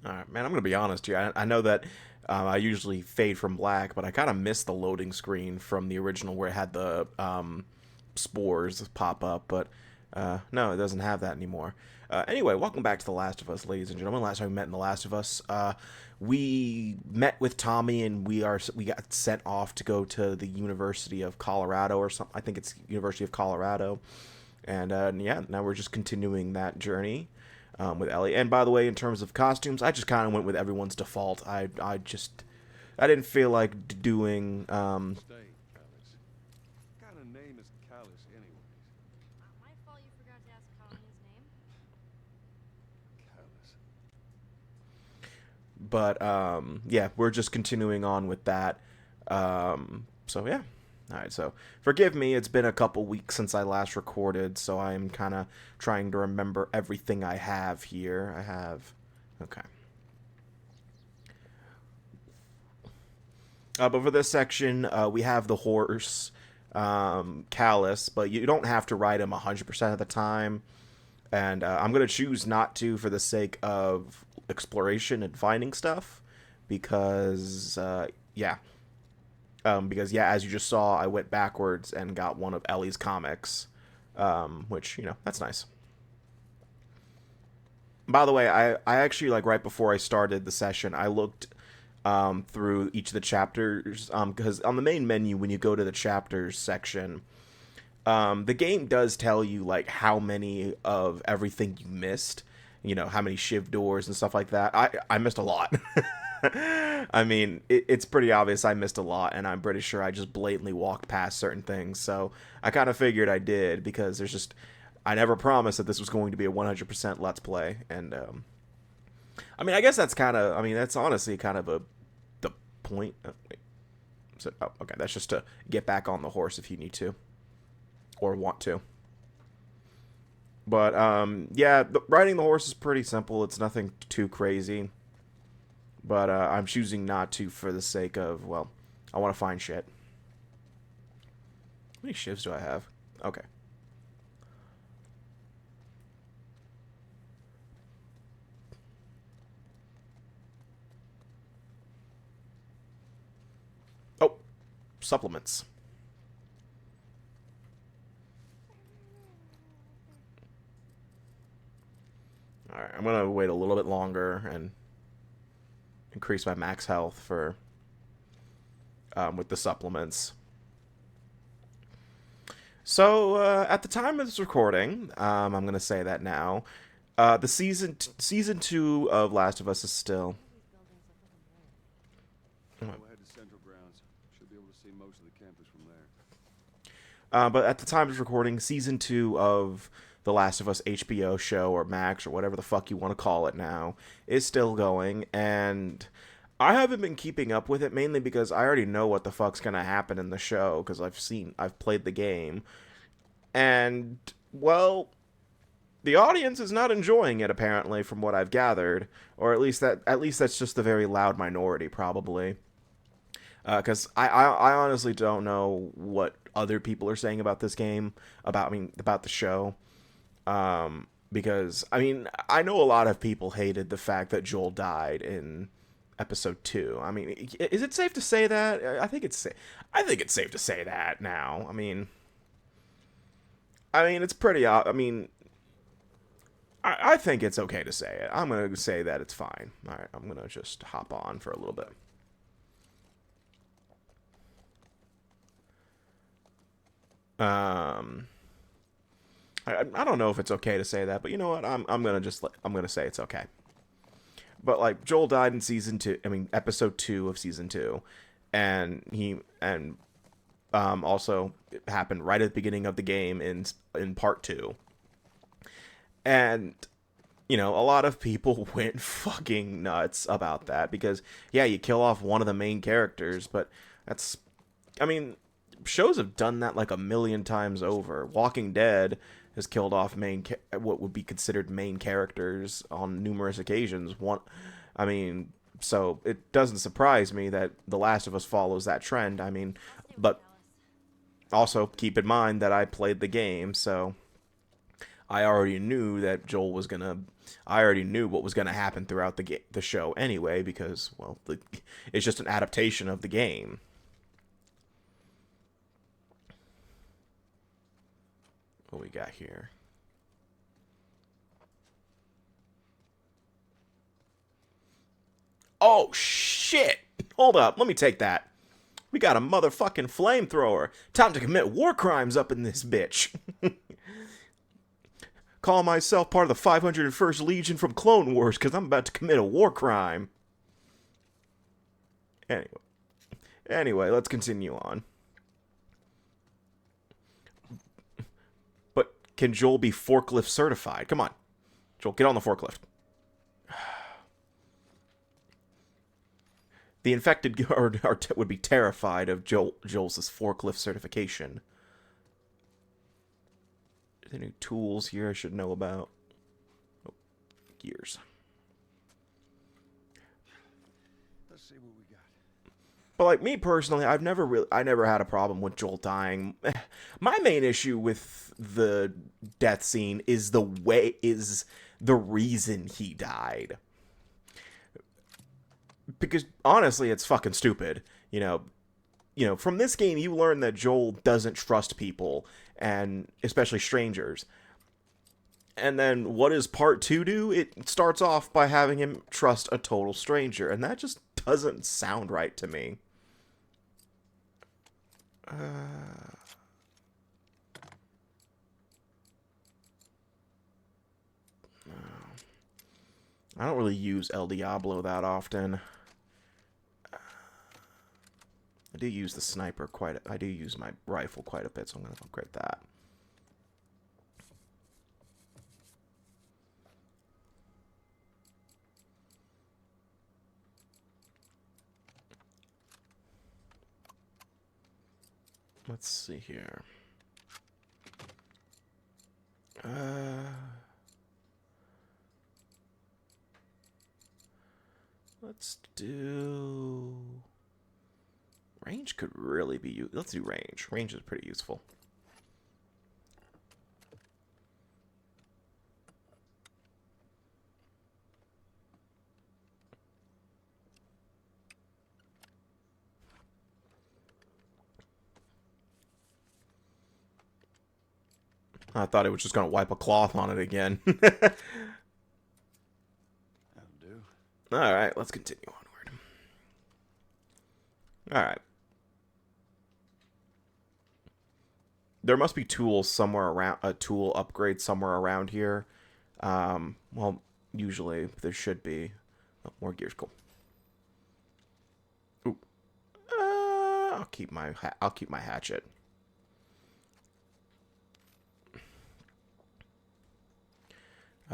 Alright, man, I'm gonna be honest here. I know that I usually fade from black, but I kind of miss the loading screen from the original where it had the spores pop up, but no, it doesn't have that anymore. Anyway, welcome back to The Last of Us, ladies and gentlemen. Last time we met in The Last of Us, we met with Tommy, and we got sent off to go to the University of Colorado or something. I think it's University of Colorado, and yeah, now we're just continuing that journey with Ellie. And by the way, in terms of costumes, I just kind of went with everyone's default. I didn't feel like doing. Stay, Callus. What kind of name is Callus, anyways? My fault you forgot to ask Colleen his name. Callus. But yeah, we're just continuing on with that. So yeah. All right, so forgive me. It's been a couple weeks since I last recorded, so I'm kind of trying to remember everything I have here. I have, okay. But for this section, we have the horse, Callus, but you don't have to ride him 100% of the time. And I'm going to choose not to for the sake of exploration and finding stuff. Because, yeah. Because, yeah, as you just saw, I went backwards and got one of Ellie's comics. Which, you know, that's nice. By the way, I actually, like, right before I started the session, I looked through each of the chapters. Because on the main menu, when you go to the chapters section, the game does tell you, like, how many of everything you missed. You know, how many shiv doors and stuff like that. I missed a lot. I mean, it's pretty obvious I missed a lot, and I'm pretty sure I just blatantly walked past certain things. So I kind of figured I did, because there's just... I never promised that this was going to be a 100% Let's Play. And, I mean, I guess that's kind of... I mean, that's honestly kind of the point. Wait. So, oh, okay, that's just to get back on the horse if you need to. Or want to. But, yeah, riding the horse is pretty simple. It's nothing too crazy. But, I'm choosing not to for the sake of, well, I want to find shit. How many shivs do I have? Okay. Oh, supplements. Alright, I'm going to wait a little bit longer and increase my max health for with the supplements. So at the time of this recording, I'm gonna say that now, the season 2 of Last of Us is still. Go ahead to Central Grounds. Should be able to see most of the campus from there. But at the time of recording, season 2 of the Last of Us HBO show, or Max, or whatever the fuck you want to call it now, is still going, and I haven't been keeping up with it, mainly because I already know what the fuck's gonna happen in the show, because I've played the game, and, well, the audience is not enjoying it, apparently, from what I've gathered, or at least that's just the very loud minority, probably. Because I honestly don't know what other people are saying about this game, about the show. Because, I mean, I know a lot of people hated the fact that Joel died in episode 2. I mean, is it safe to say that? I think it's safe to say that now. I mean, it's pretty. I mean, I think it's okay to say it. I'm gonna say that it's fine. All right, I'm gonna just hop on for a little bit. I don't know if it's okay to say that, but you know what? I'm gonna say it's okay. But like, Joel died in season 2. I mean, episode 2 of season 2, and also it happened right at the beginning of the game in part 2. And you know, a lot of people went fucking nuts about that, because yeah, you kill off one of the main characters, but that's, I mean, shows have done that like a million times over. Walking Dead has killed off what would be considered main characters on numerous occasions. I mean, so it doesn't surprise me that The Last of Us follows that trend. I mean, but also keep in mind that I played the game, so I already knew that Joel was gonna. I already knew what was gonna happen throughout the show anyway, because well, it's just an adaptation of the game. What we got here? Oh shit! Hold up, let me take that. We got a motherfucking flamethrower. Time to commit war crimes up in this bitch. Call myself part of the 501st Legion from Clone Wars because I'm about to commit a war crime. Anyway, let's continue on. But can Joel be forklift certified? Come on. Joel, get on the forklift. The infected would be terrified of Joel's forklift certification. Are there any tools here I should know about? Oh, gears. Let's see what we got. But like me personally, I never had a problem with Joel dying. My main issue with the death scene is the reason he died. Because honestly, it's fucking stupid. You know, from this game, you learn that Joel doesn't trust people, and especially strangers. And then what does part 2 do? It starts off by having him trust a total stranger, and that just doesn't sound right to me. I don't really use El Diablo that often. I do use the sniper I do use my rifle quite a bit, so I'm going to upgrade that. Let's see here. Let's do... Range could really be... Let's do range. Range is pretty useful. I thought it was just going to wipe a cloth on it again. That'll do. Alright, let's continue onward. Alright. There must be tools somewhere around, a tool upgrade somewhere around here. Well, usually there should be. Oh, more gears, cool. Ooh. I'll keep my hatchet.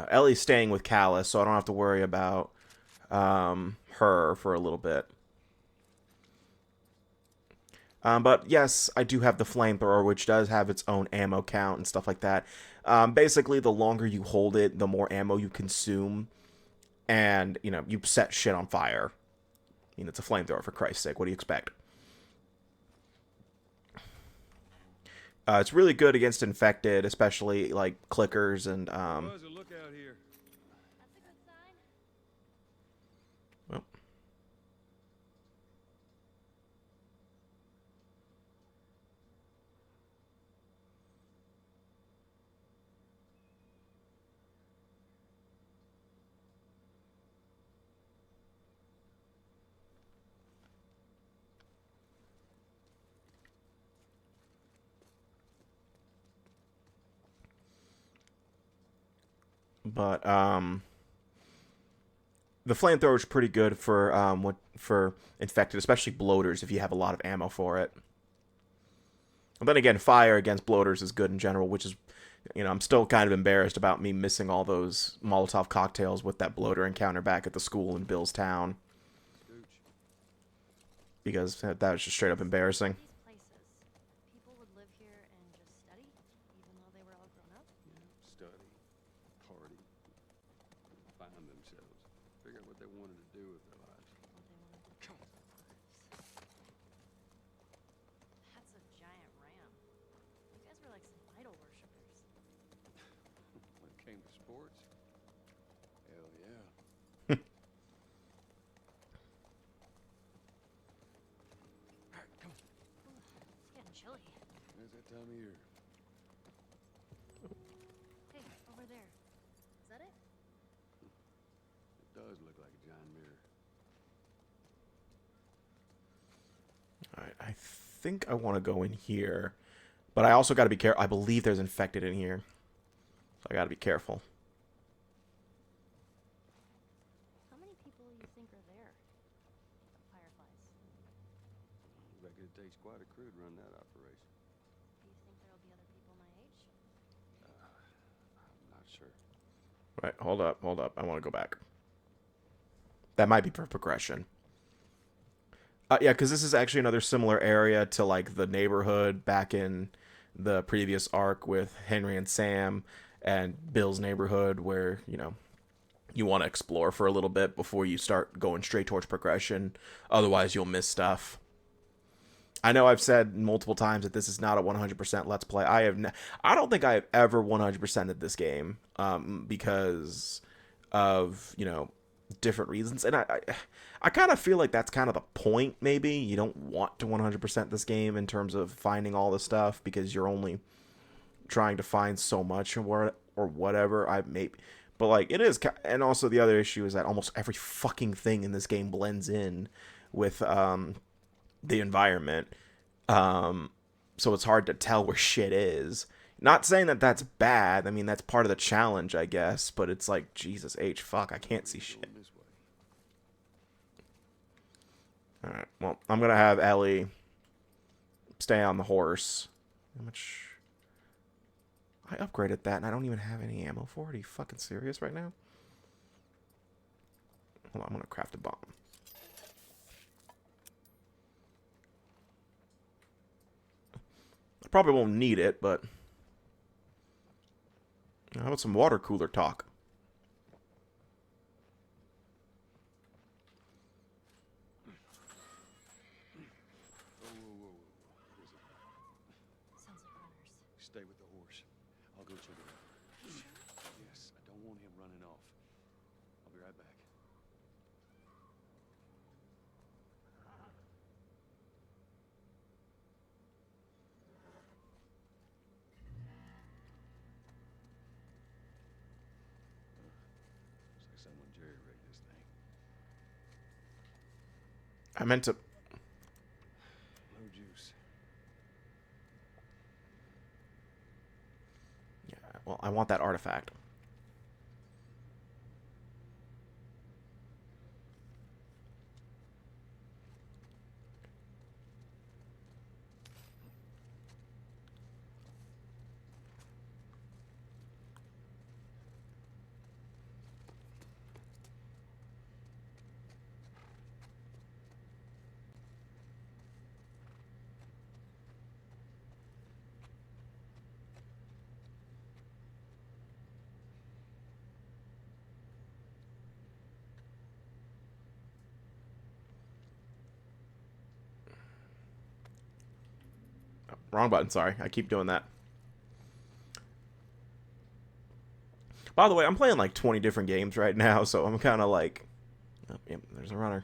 Ellie's staying with Callus, so I don't have to worry about her for a little bit. But yes, I do have the flamethrower, which does have its own ammo count and stuff like that. Basically, the longer you hold it, the more ammo you consume. And, you know, you set shit on fire. I mean, it's a flamethrower, for Christ's sake. What do you expect? It's really good against infected, especially, like, clickers and... Buzzer, look out here. That's a good sign. Well... But the flamethrower is pretty good for for infected, especially bloaters if you have a lot of ammo for it. And then again, fire against bloaters is good in general, which is, you know, I'm still kind of embarrassed about me missing all those Molotov cocktails with that bloater encounter back at the school in Bill's town. Scooch. Because that was just straight up embarrassing. These places, people would live here and just study, even though they were all grown up. Yeah, study, party, find themselves, figure out what they wanted to do with their lives. What they wanted to do with their lives. That's a giant ram. You guys were like some idol worshippers. that time of year. Hey, over there. Is that it? It does look like a giant mirror. All right, I think I want to go in here, but I also got to be careful. I believe there's infected in here, so I got to be careful. How many people you think are there? Fireflies. I reckon it takes quite a crew to run that operation. Do you think there'll be other people my age? I'm not sure. Right, hold up, hold up. I want to go back. That might be for progression. Yeah, because this is actually another similar area to like the neighborhood back in the previous arc with Henry and Sam and Bill's neighborhood, where you want to explore for a little bit before you start going straight towards progression. Otherwise, you'll miss stuff. I know I've said multiple times that this is not a 100% Let's Play. I don't think I have ever 100%ed this game because of different reasons, and I kind of feel like that's kind of the point. Maybe you don't want to 100% this game in terms of finding all the stuff because you're only trying to find so much or whatever. But like it is, and also the other issue is that almost every fucking thing in this game blends in with the environment, so it's hard to tell where shit is. Not saying that that's bad. I mean, that's part of the challenge, I guess. But it's like, Jesus H, fuck, I can't see shit. Going this way. All right, well, I'm gonna have Ellie stay on the horse. How much? I upgraded that, and I don't even have any ammo for it. Are you fucking serious right now? Hold on, I'm gonna craft a bomb. I probably won't need it, but how about some water cooler talk? Whoa. What is it? Sounds like runners. Stay with the horse. I'll go check it out. Yes, I don't want him running off. I'll be right back. Looks like someone jerry-rigged this thing. I meant to. No juice. Yeah, well, I want that artifact. Wrong button, sorry. I keep doing that. By the way, I'm playing like 20 different games right now, so I'm kind of like... Oh, yep, there's a runner.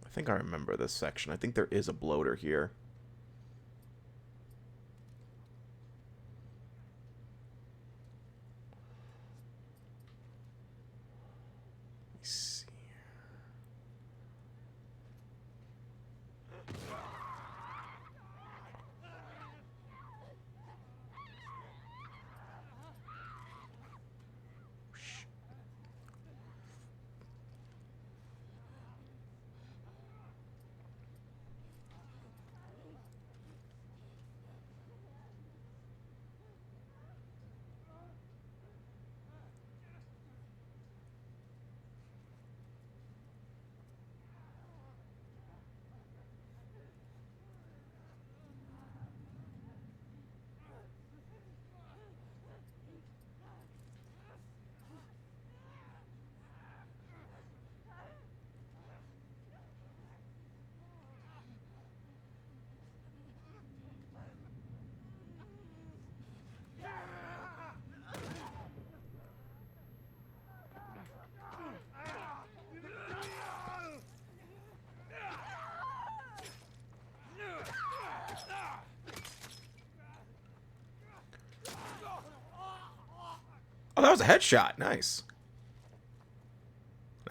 I think I remember this section. I think there is a bloater here. Let me see. that was a headshot. Nice.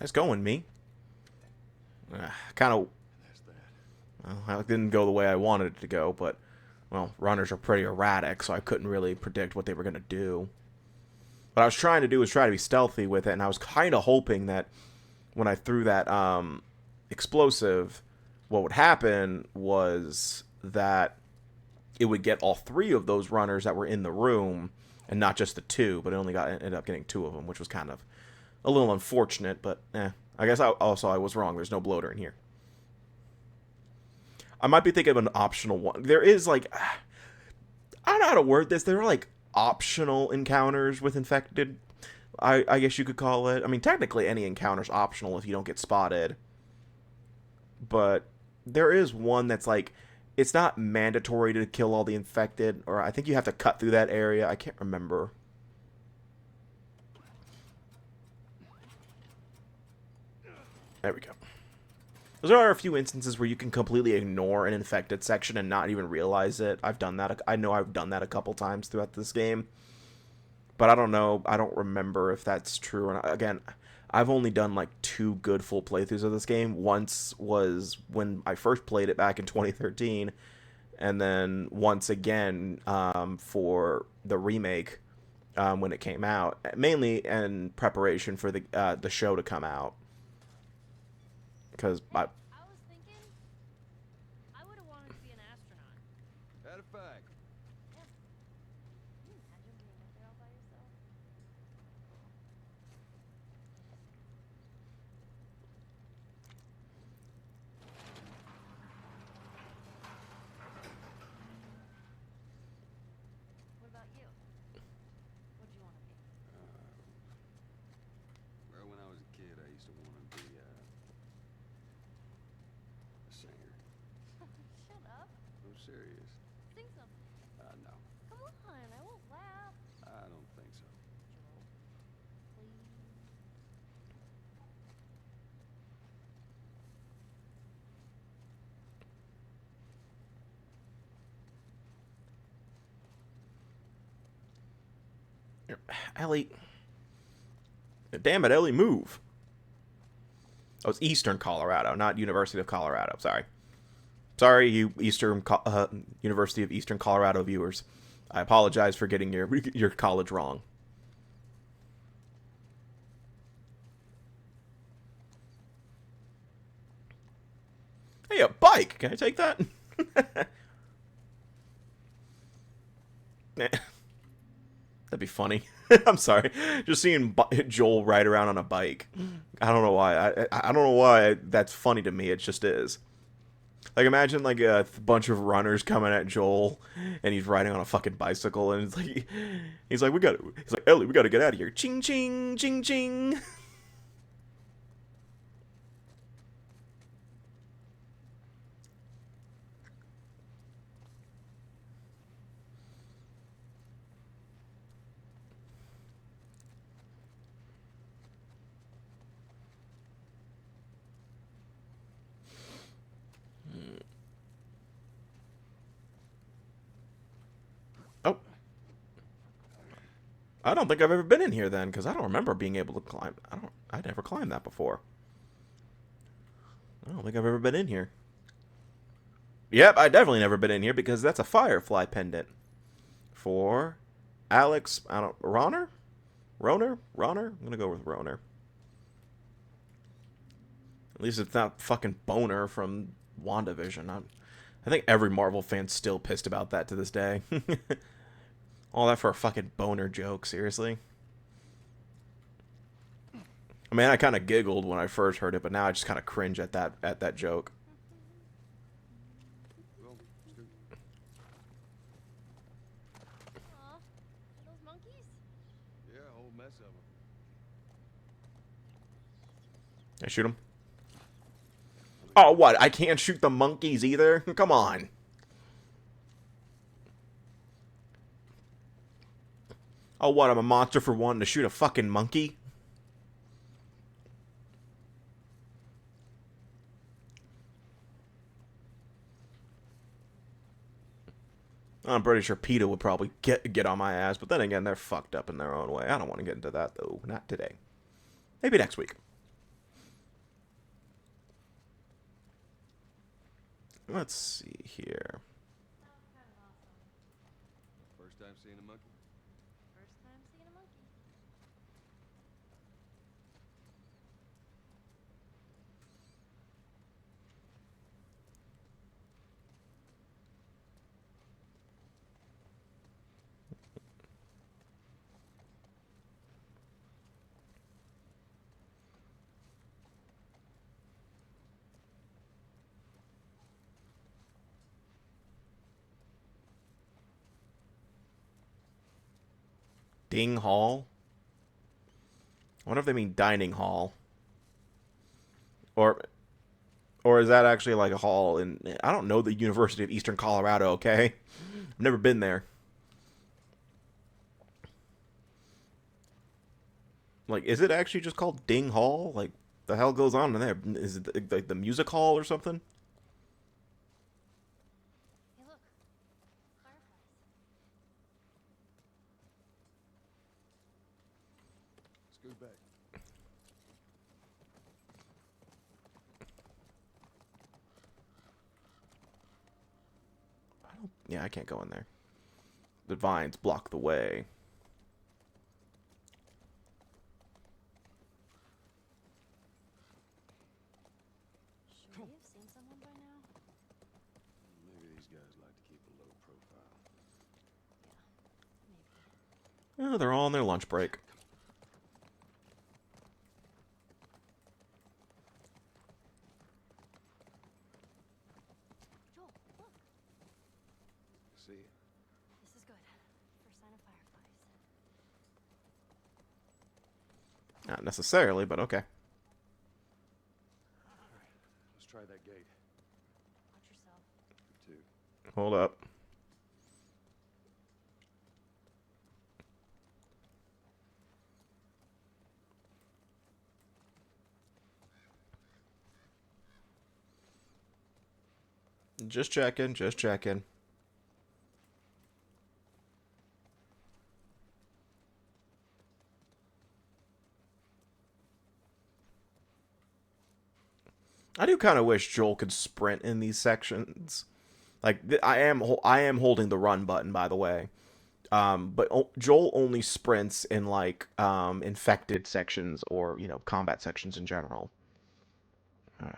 Nice going, me. Kind of... That's that. Well, it didn't go the way I wanted it to go, but... Well, runners are pretty erratic, so I couldn't really predict what they were going to do. What I was trying to do was try to be stealthy with it, and I was kind of hoping that when I threw that explosive, what would happen was that it would get all 3 of those runners that were in the room, and not just the 2, but it only ended up getting 2 of them, which was kind of a little unfortunate, but I guess I was wrong. There's no bloater in here. I might be thinking of an optional one. There is, like, I don't know how to word this. There are, like, optional encounters with infected, I guess you could call it. I mean, technically any encounter's optional if you don't get spotted. But there is one that's, like, it's not mandatory to kill all the infected, or I think you have to cut through that area. I can't remember. There we go. There are a few instances where you can completely ignore an infected section and not even realize it. I've done that. I know I've done that a couple times throughout this game. But I don't know. I don't remember if that's true. And again, I've only done like 2 good full playthroughs of this game. Once was when I first played it back in 2013. And then once again for the remake when it came out. Mainly in preparation for the show to come out. Because I was thinking, I would have wanted to be an astronaut. That a fact. Yeah. Can you imagine being up there all by yourself? What about you? What did you want to be? Well, when I was a kid, I used to want to be a singer. Shut up. I'm serious. Sing something. No, Come on, I won't laugh. I don't think so. Joel, please. Ellie. Damn it, Ellie, move. Oh, it's Eastern Colorado, not University of Colorado. Sorry. Sorry, you University of Eastern Colorado viewers. I apologize for getting your college wrong. Hey, a bike! Can I take that? That'd be funny. I'm sorry. Just seeing Joel ride around on a bike. I don't know why. I don't know why that's funny to me. It just is. Like, imagine, like, a bunch of runners coming at Joel, and he's riding on a fucking bicycle, and it's like, he's like, Ellie, we gotta get out of here. Ching, ching, ching, ching. Oh. I don't think I've ever been in here then, because I don't remember being able to climb. I never climbed that before. I don't think I've ever been in here. Yep, I definitely never been in here because that's a Firefly pendant. For Alex, Roner? I'm gonna go with Roner. At least it's not fucking Boner from WandaVision. I think every Marvel fan's still pissed about that to this day. All that for a fucking Boner joke, seriously. I mean, I kind of giggled when I first heard it, but now I just kind of cringe at that joke. Well, Stu, Aw, those monkeys? yeah, a whole mess of them. I shoot him. Oh, what? I can't shoot the monkeys either? Come on. Oh, what? I'm a monster for wanting to shoot a fucking monkey? I'm pretty sure PETA would probably get on my ass, but then again, they're fucked up in their own way. I don't want to get into that though. Not today. Maybe next week. Let's see here. First time seeing a monkey? First time seeing a monkey. Ding hall. I wonder if they mean dining hall, or or is that actually like a hall in? I don't know the University of Eastern Colorado. Okay, I've never been there. Like, is it actually just called Ding Hall? Like, the hell goes on in there? Is it like the music hall or something? Hey, look. Fireflies. Scoot back. Yeah, I can't go in there. The vines block the way. Should we have seen someone by now? Maybe these guys like to keep a low profile. Yeah, maybe. Oh, they're all on their lunch break. Joel, look. See ya. This is good. First sign of fireflies. Not necessarily, but okay. Let's try that gate. Watch yourself. You too. Hold up. Just checking, just checking. I do kind of wish Joel could sprint in these sections. Like I am holding the run button, by the way. But Joel only sprints in like infected sections or combat sections in general. All right.